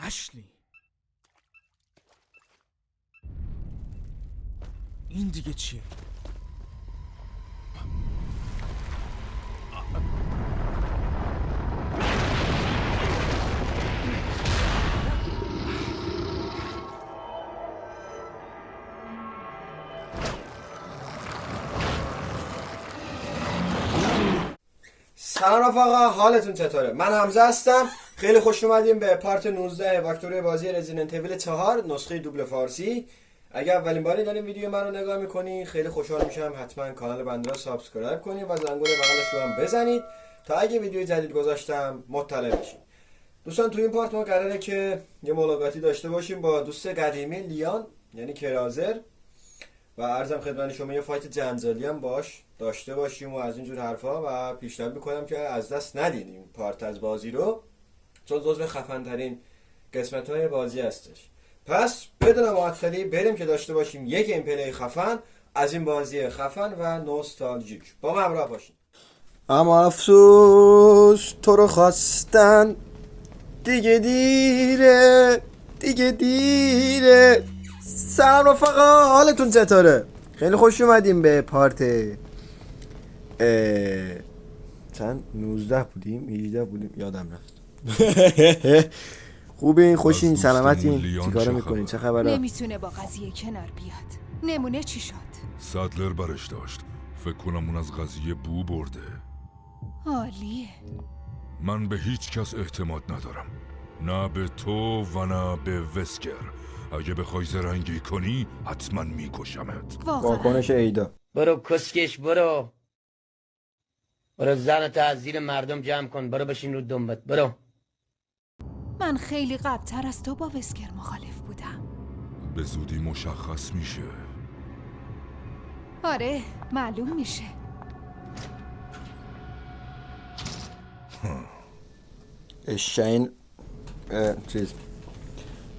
اشلی، این دیگه چیه؟ سلام رفقا، حالتون چطوره؟ من حمزه هستم. خیلی خوش اومدیم به پارت 19 واکتوری بازی رزیدنت ایول 4 نسخه دوبل فارسی. اگر اولین باری دارین ویدیو من رو نگاه میکنین خیلی خوشحال میشم. حتما کانال بنده رو سابسکرایب کنین و زنگوله بغلش رو هم بزنید تا اگه ویدیو جدید گذاشتم مطلع بشین. دوستان تو این پارت ما قراره که یه ملاقاتی داشته باشیم با دوست قدیمی لیان یعنی کرازر و عرضم خدمت شما یه فایت جنجالی هم باش داشته باشیم و از اینجور حرفا و پیشنهاد میکنم که از دست ندید این پارت از بازی رو، چون جزو خفن ترین قسمت های بازی هستش. پس بدون معطلی بریم که داشته باشیم یک گیم پلی خفن از این بازی خفن و نوستالژیک. با من همراه باشین. اما افسوس تو رو خواستن دیگه دیره، دیگه دیره. سلام رفقا، حالتون چطوره؟ خیلی خوش اومدیم به پارت چند 19 بودیم 18 بودیم یادم رفت. خوبین، خوشین، سلامتین؟ چیکار میکنین؟ چه خبره؟ نمیتونه با قضیه کنار بیاد. نمونه چی شد؟ سادلر برش داشت. فکر کنم اون از قضیه بو برده. عالیه. من به هیچ کس اعتماد ندارم، نه به تو و نه به وسکر. اگه بخوای زرنگی کنی حتما میکشمت. واکنش ایدا. برو کسکش، برو زنتو از زیر مردم جمع کن، برو بشین رو دنبت، برو. من خیلی قبل‌تر از تو با وسکر مخالف بودم. به زودی مشخص میشه. آره، معلوم میشه. اشین چیز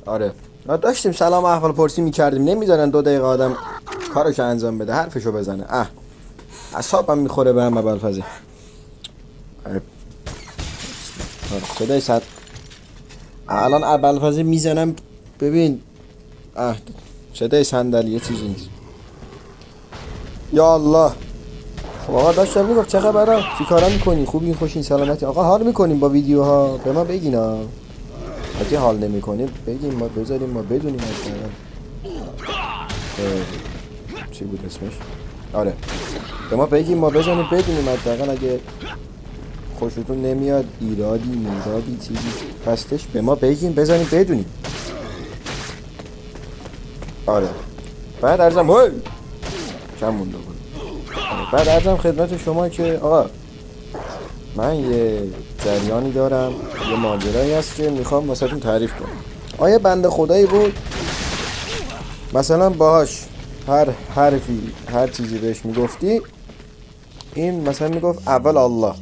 آره داشتیم سلام احوال پرسی میکردیم، نمیذارن 2 دقیقه آدم کارشو انجام بده، حرفشو بزنه. اعصابم میخوره به هم ابوالفضل. صدای صد الان ابوالفضل میزنم ببین. صدای صندلی یه چیزی نیست. یا الله. خب آقا داشتم میگفت چه خبره؟ چی کارا میکنی؟ خوبین، خوشین، سلامتی؟ آقا حال میکنیم با ویدیوها؟ به ما بگین ها. اگه حال نمیکنیم بگین، ما بذاریم ما بدونیم. چی بود اسمش؟ آره به ما بگیم ما بزنیم بدونیم. حداقل اگه خوشتون نمیاد ایرادی میرادی چیزی پستش به ما بگیم بزنیم بدونیم. آره بعد ارزم کم مونده بود. بعد ارزم خدمت شما که آقا من یه جریانی دارم، یه ماجرایی هست که میخوام واسهتون تعریف کنم. آیا بنده خدایی بود مثلا باهاش هر حرفی هر چیزی بهش میگفتی این مثلا میگفت اول الله،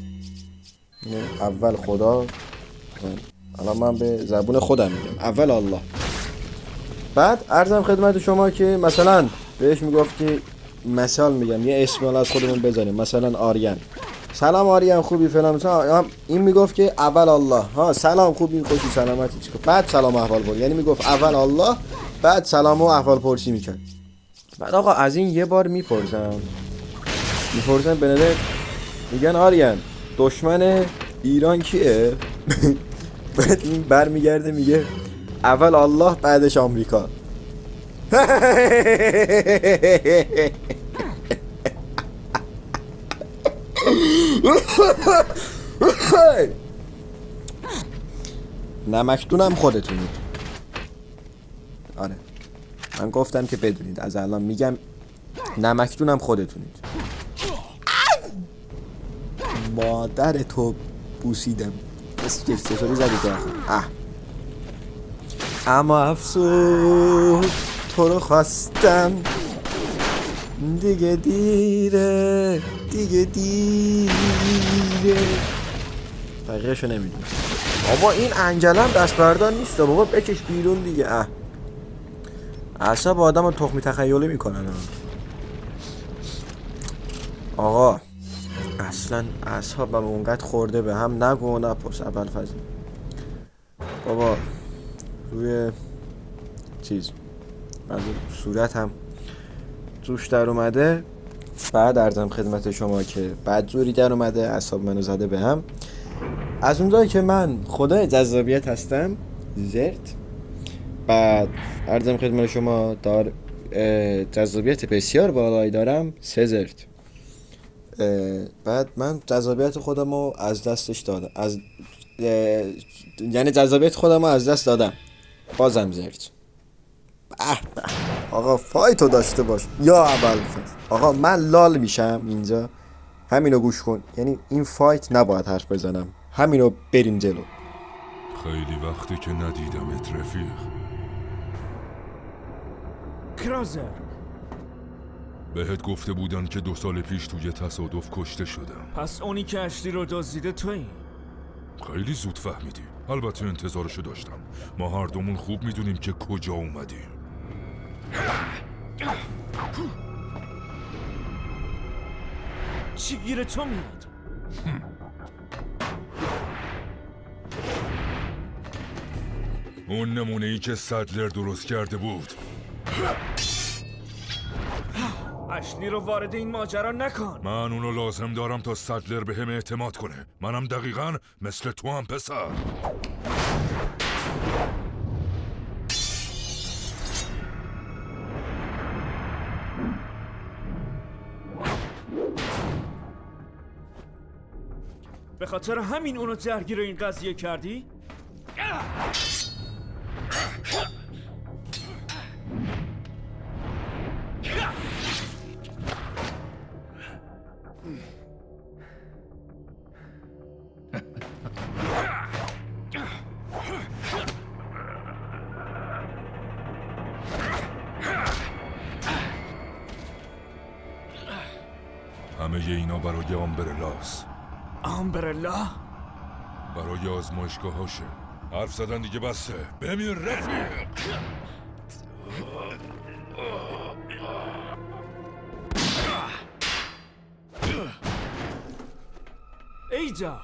اول خدا. الان من به زبون خودم میگم اول الله. بعد عرضم خدمت شما که مثلا بهش میگفتی، مثال میگم یه اسم از خودمون بذاریم، مثلا آریان. سلام آریان، خوبی فلان مثلا. این میگفت که اول الله، ها سلام خوبی خوشی سلامتی چیکار، بعد سلام احوال پرسی. یعنی میگفت اول الله بعد سلام و احوال پرسی میکرد. بعد آقا از این یه بار میپرسم به نظر میگن آریان دشمن ایران کیه؟ بعد این برمیگرده میگه اول الله بعدش آمریکا. نمکتونم خودتونید. آره من گفتم که بدونید، از الان میگم نمکتونم خودتونید. مادر تو بوسیدم. چطوری زدی تو آخر؟ اما افسوس تو رو خواستم دیگه دیره، دیگه دیره. بقیه‌شو نمیدونم. بابا این انجلم دست بردار نیست بابا، بکش بیرون دیگه. اعصاب آدم رو تخمی تخیلی میکنن. آقا اصلا اعصابم اونقدر خورده به هم نگو و نپرس ابوالفضل. بابا روی چیز منظور صورت هم توش در اومده. بعد عرضم خدمت شما که بدجوری در اومده، اعصاب منو زده به هم. از اونجایی که من خدای جذابیت هستم زرت، بعد عرضم خدمت شما جذابیت بسیار بالایی دارم 3 زرت. بعد من جذابیت خودم رو از دستش دادم، یعنی جذابیت خودم رو از دست دادم، بازم زرت. آقا فایتو داشته باش یا ابوالفضل. آقا من لال میشم اینجا، همینو گوش کن. یعنی این فایت نباید حرف بزنم، همینو بریم جلو. خیلی وقته که ندیدمت رفیق. کرازر، بهت گفته بودن که 2 سال پیش توی تصادف کشته شدم. پس اونی که اشلی رو دزدیده تویی؟ خیلی زود فهمیدی. البته انتظارشو داشتم. ما هر دومون خوب میدونیم که کجا اومدیم. چی گیر تو میاد؟ اون نمونه ای که سدلر درست کرده بود. اشلی رو وارد این ماجرا نکن. من اونو لازم دارم تا سدلر بهم اعتماد کنه. منم دقیقاً مثل تو هم پسر. به خاطر همین اونو درگیر این قضیه کردی؟ همه اینا برای آمبرلاست. آمبرلا؟ برای آزمایشگاهاشه. حرف زدن دیگه بسه. بمیر رفیق. ایجا،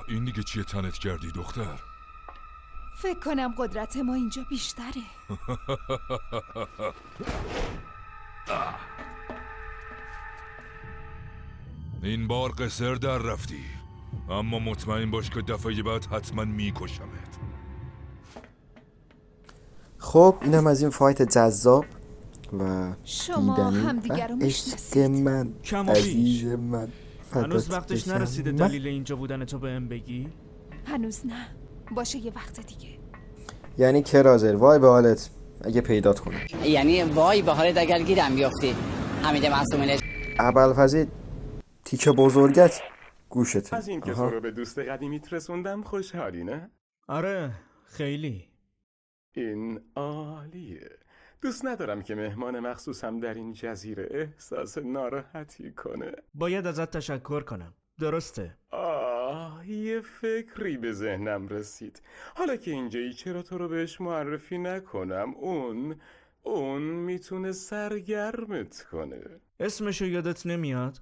این دیگه چیه تنت کردی دختر؟ فکر کنم قدرت ما اینجا بیشتره. این بار قصر در رفتی، اما مطمئن باش که دفعه بعد حتما میکشمت. خب اینم از این فایت جذاب و شما دیدنی همدیگر رو و عشق میشناسید. من کم و بیش. عزیز من هنوز فدات وقتش بشم نرسیده من. دلیل اینجا بودن تو بهم بگی؟ هنوز نه، باشه یه وقت دیگه. یعنی کرازر وای به حالت اگه پیدات کنم. یعنی وای به حالت اگر گیرم بیفتی. حمید معصومی ابوالفضل تیکه بزرگت گوشته. از این که تو رو به دوست قدیمیت رسوندم خوشحالی نه؟ آره، خیلی. این عالیه. دوست ندارم که مهمان مخصوصم در این جزیره احساس ناراحتی کنه. باید ازت تشکر کنم. درسته. یه فکری به ذهنم رسید. حالا که اینجایی چرا تو رو بهش معرفی نکنم؟ اون میتونه سرگرمت کنه. اسمشو یادت نمیاد؟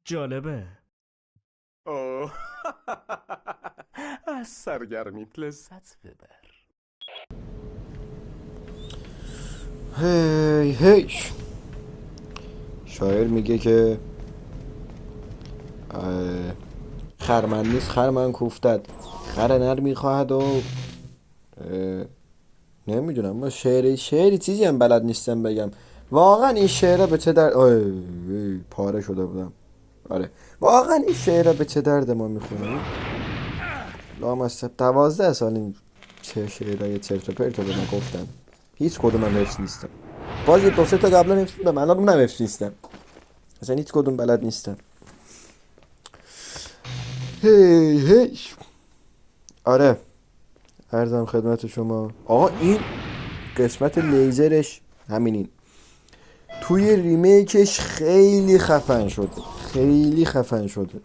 جالبه. اوه از سرگرمیت لذت ببر. هی شاعر میگه که خرمن نیست خرمن کوفتد، خر نر میخواهد و نمیدونم. ما شعری چیزی هم بلد نیستم بگم. واقعا این شعره به چه درد پاره شده بودم. آره واقعا این شعره به چه درد ما میخونه. لامصب 12 سال این چه شعرهای چرت و پرت به ما گفتن، هیچ کدوم هم حفظ نیستم. باز یه 2-3 تا قبلا حفظ بودم، الان اونم حفظ نیستم، اصلا هیچ کدوم بلد نیستم. هی آره عرضم خدمت شما آقا این قسمت لیزرش همینین توی ریمیکش خیلی خفن شده.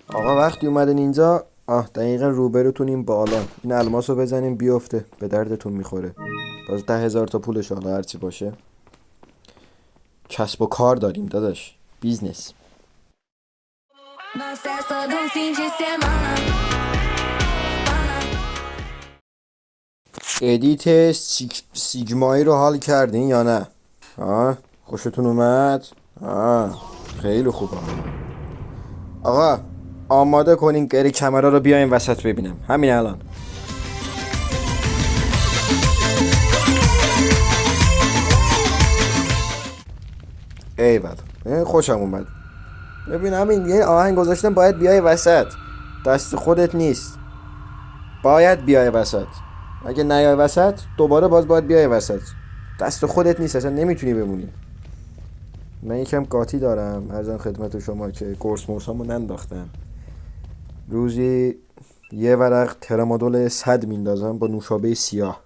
آقا وقتی اومدن اینجا دقیقا روبروتون این بالا این الماسو بزنین بیفته، به دردتون میخوره. باز 10,000 تا پولش حالا هرچی باشه. کسب و کار داریم داداش، بیزنس. Na festa do fim de semana. ادیت سیگمایی رو حال کردین یا نه؟ خوشتون اومد؟ خیلی خوبه. آقا آماده کنین گری کمرا رو بیاین وسط ببینم همین الان. ایول خوشم اومد. ببین همین یه آهنگ گذاشتم باید بیای وسط، دست خودت نیست، باید بیای وسط. اگه نیای وسط دوباره باید بیای وسط، دست خودت نیست، اصلا نمیتونی بمونی. من یکم قاطی دارم ارزم خدمت شما که قرص مرسامو ننداختم. روزی یه ورق ترامادول 100 میندازم با نوشابه سیاه،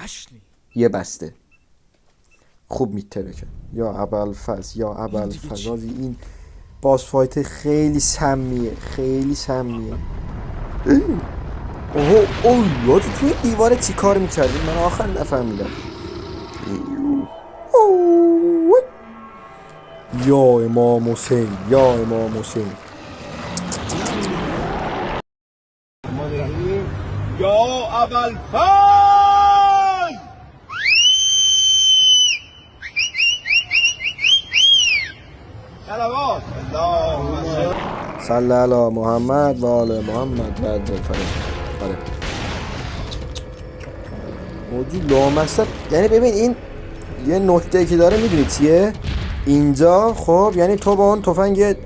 اشلی یه بسته، خوب میترکه. یا ابوالفضل یا ابوالفضل، این باس فایت خیلی سمیه، خیلی سمیه. اوه تو توی دیواره چی کار میکردی؟ من آخر نفهمیدم. یا امام حسین، یا امام حسین. یا ابوالفضل. صلوات الله صلی علی محمد و آل محمد و عجل فرج. آره موجود لامصب. یعنی ببین این یه نکته که داره میدونی چیه اینجا؟ خب یعنی تو با اون تفنگ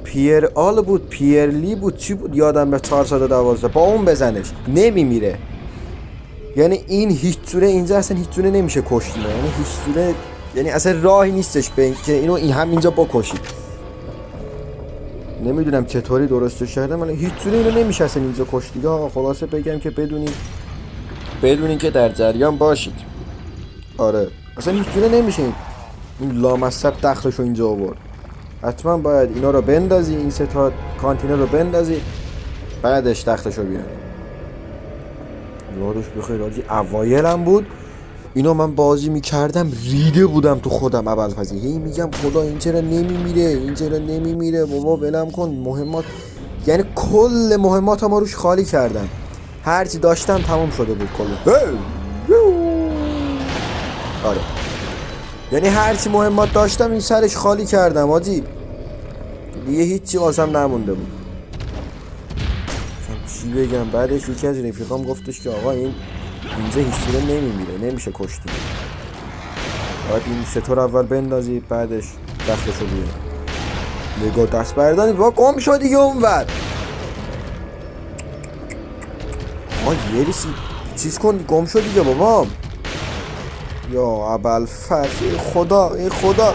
پیر آل بود، پیرلی بود، چی بود یادم به 412 با اون بزنش نمیمیره. یعنی این هیچ جوره اینجا اصلا هیچ جوره نمیشه کشتی، یعنی هیچ جوره، یعنی اصلا راهی نیستش به که اینو همینجا بکشید. نمیدونم چطوری درستش کردم ولی هیچ جوره اینو نمیشه اصلا اینجا کشتی. خلاصه بگم که بدونین که در جریان باشید. آره اصلا هیچ جوره نمیشه این لامصب دخلشو اینجا آورد. حتما باید اینا رو بندازی، این سه تا کانتینر رو بندازی، بعدش دخلشو بیاری. یادش بخیر آجی اوایلم بود اینا من بازی میکردم ریده بودم تو خودم. ابوالفضل هی میگم خدا این چرا نمیمیره، این چرا نمیمیره، بابا ولم کن مهمات. یعنی کل مهمات ما روش خالی کردم، هرچی داشتم تمام شده بود کل. آره یعنی هرچی مهمات داشتم این سرش خالی کردم آجی، دیگه هیچی واسم نمونده بود. چی بگم بعدش یکی از رفیقام گفتش که آقا این اینجا هیچ چیزی نمیمیره، نمیشه کشتی، باید این ستور اول بندازی بعدش دستشو بیاری. نگاه دست بردانی با گم شد دیگه اونور. یه ریسی چیز کن گم شد دیگه بابام. یا ابوالفضل ای خدا ای خدا.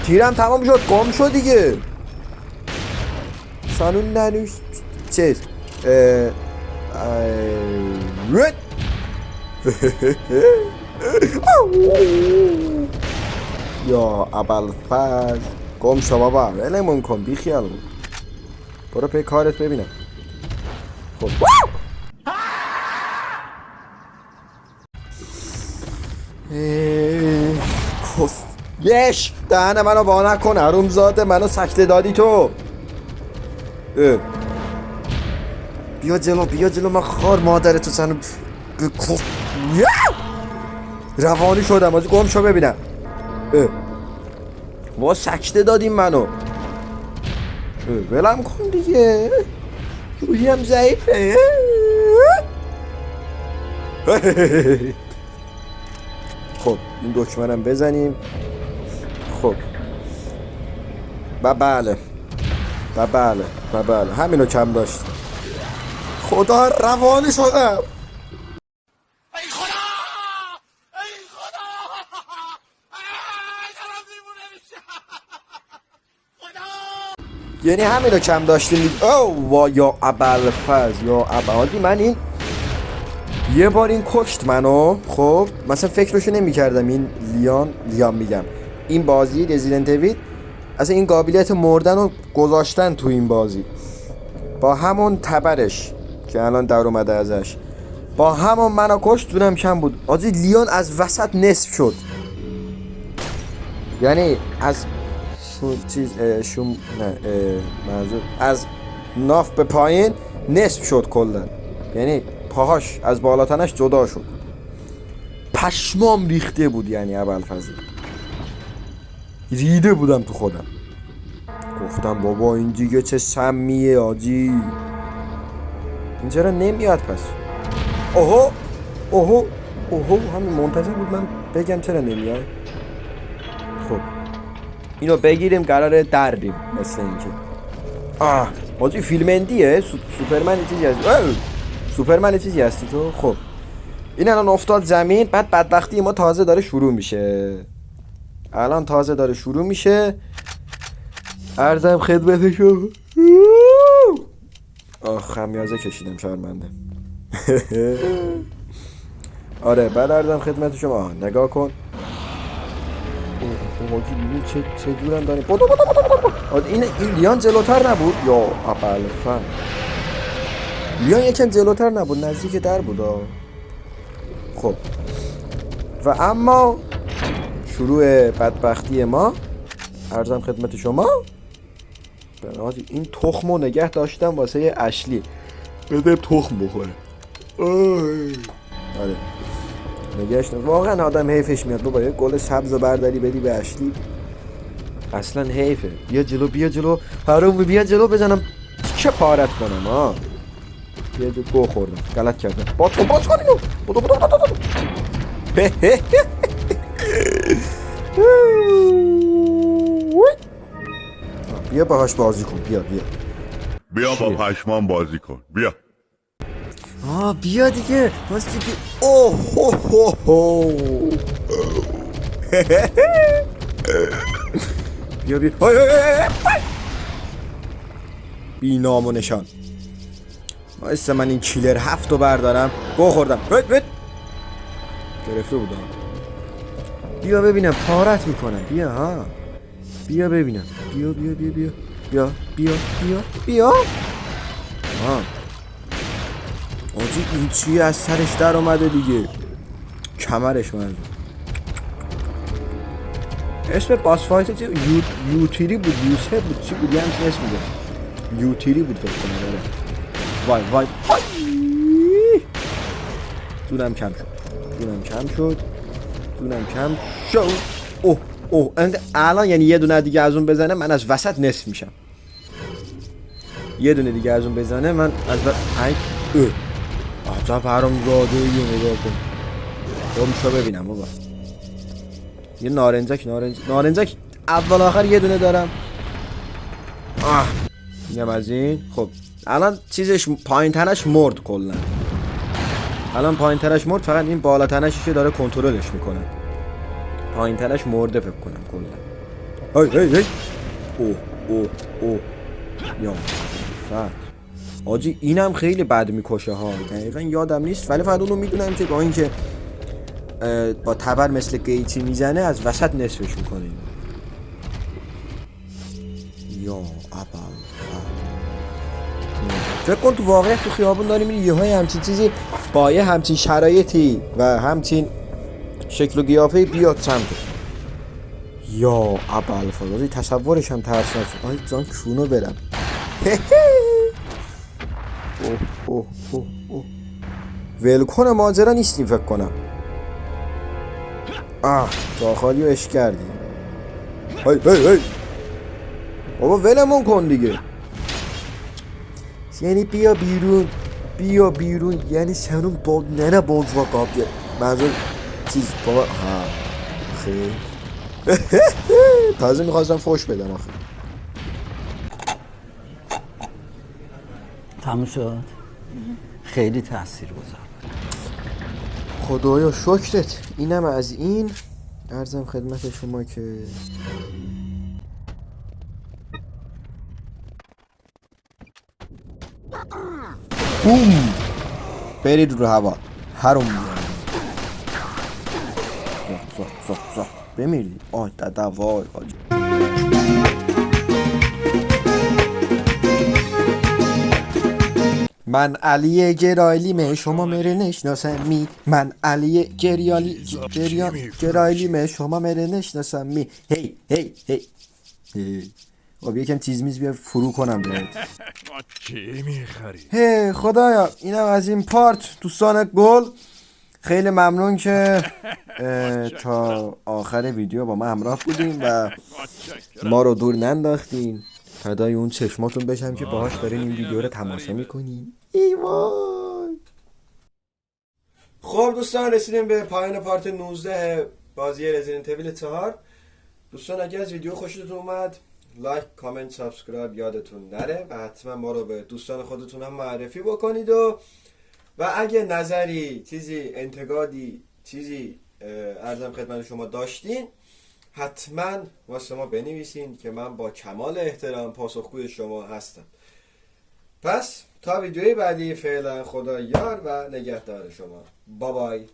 تیرم تمام شد گم شد دیگه. سانون ننوش چیز یا ابوالفضل گم شو بابا، ولمون کن بی خیال بود. برو پی کارت ببینم. خب یش دهن منو وا نکن حرومزاده، منو سکته دادی تو. بیا جلو من خار مادرتو سنو روانی شدم از گم شو ببینم. ما سکته دادیم منو، ولم کن دیگه، روحیم ضعیفه. خب این دکمرم بزنیم. خب بله همینو کم داشت. خدا روانی شدم. ای خدا یعنی همینو کم داشتیم. اوه یا ابوالفضل یا ابوالفضل. من این یه بار این کشت منو. خب مثلا فکرشو نمی کردم این لیان میگم این بازی رزیدنت اویل اصلا این قابلیت مردن رو گذاشتن تو این بازی با همون تبرش که الان در اومده ازش، با همون منو کشت. دونم کم بود آجی، لیان از وسط نصف شد. یعنی از از ناف به پایین نصف شد کلا، یعنی پاهاش از بالاتنش جدا شد. پشمام ریخته بود، یعنی ابوالفضل ریده بودم تو خودم. گفتم بابا این دیگه چه سمیه آجی، این چرا نمیاد پس؟ اوهو اوهو اوهو، همین منتظر بود من بگم چرا نمیاد. خب اینو بگیریم قراره دردیم مثل اینکه آجی فیلم اندیه. سوپرمن چیزی هستی؟ سوپرمن چیزی هستی تو؟ خب این الان افتاد زمین، بعد بدبختی ما تازه داره شروع میشه. الان تازه داره شروع میشه. عرضم خدمت شما. خمیازه کشیدم، شرمنده. آره بعد عرضم خدمت شما. نگاه کن آجی ببین چه جورم داریم. این لیان جلوتر نبود یا ابوالفضل؟ لیان یکم جلوتر نبود، نزدیک در بود. خب و اما شروع بدبختی ما. عرضم خدمت شما آجی این تخمو نگه داشتم واسه اشلی، بده تخم بخوره. آره نگهش واقعا آدم حیفش میاد بابا، یه گل سبز برداری بدی به اشلی، اصلا حیفه. بیا جلو بیا جلو، حروم بیا جلو بزنم چه پارت کنم. بیا جلو. گو خوردم، غلط کردم. باز کن اینو. بودو بیا باهاش بازی کن. بیا با پشمان بازی کن. بیا بیا دیگه. اوه هو هو هو. بیا بی نام و نشان. واسه من این کیلر 7 رو بردارم. گو خوردم. گرفته بودم. بیا ببینم پارت میکنم. بیا ببینم. بیا آجی این چی از سرش در اومده دیگه، کمرش منظور. اسم باس فایت چی؟ یوتیری بود، یوسف بود، چی بود؟ یه همچین اسم بود. یوتیری بود فکر کنم. وای دونم کم شد. اوه الان یعنی یه دونه دیگه از اون بزنه من از وسط نصف میشم. یه دونه دیگه از اون بزنه من از عجب حرام زاده یه نگاه کن. میشه ببینم بابا. یه نارنجک اول آخر یه دونه دارم. اینم از این. خب الان چیزش پایین تنش مرد کلا. فقط این بالا تنشی که داره کنترلش میکنه. پایین تنش مرده فکر کنم کلا. هی اوه یا فقط آجی اینم خیلی بد میکشه ها. دقیقا یادم نیست ولی فقط اونو میدونم که با اینکه با تبر مثل گیتی میزنه از وسط نصفش میکنه. یا ابوالفضل فکر کن تو واقعیت تو خیابون داری میری یه های همچین چیزی با یه همچین شرایطی و همچین شکل و قیافه بیاد سمت. یا ابوالفضل تصورش هم ترسناک. آی جان کونو برم. اوه ولکن ماجرا نیستیم فکر کنم. جا خالی و اش کردی. هی بابا ولمون کن دیگه. یعنی بیا بیرون یعنی سنون با نه باز و قابل منظور چیز بابا. خیلی تازه میخواستم فوش بدم آخه. تموم شد. خیلی تأثیر گذار. خدایا شکرت. اینم از این. عرضم خدمت شما که بوم برید رو هوا هروم زا بمیرید. دادا وای من علی گرایلیم شما میره نشناسم من علی گرایلیم شما میره نشناسم هی خب یکم چیز میز بیا فرو کنم بهت. چی میخری؟ هی خدایا اینم از این پارت. دوستان گل خیلی ممنون که تا آخر ویدیو با ما همراه بودیم و ما رو دور ننداختین. فدای اون چشماتون بشم که باهاش دارین این ویدیو رو تماشا میکنین. ای وای. خب دوستان رسیدیم به پایان پارت 19 بازی رزیدنت ایول 4. دوستان اگه از ویدیو خوشتون اومد لایک، کامنت، سابسکرایب یادتون نره و حتما ما رو به دوستان خودتون هم معرفی بکنید و اگه نظری، چیزی، انتقادی، چیزی عرضم خدمت شما داشتین حتما واسه ما بنویسین که من با کمال احترام پاسخگوی شما هستم. پس تا ویدیوی بعدی فعلا خدا یار و نگهدار شما. بابای.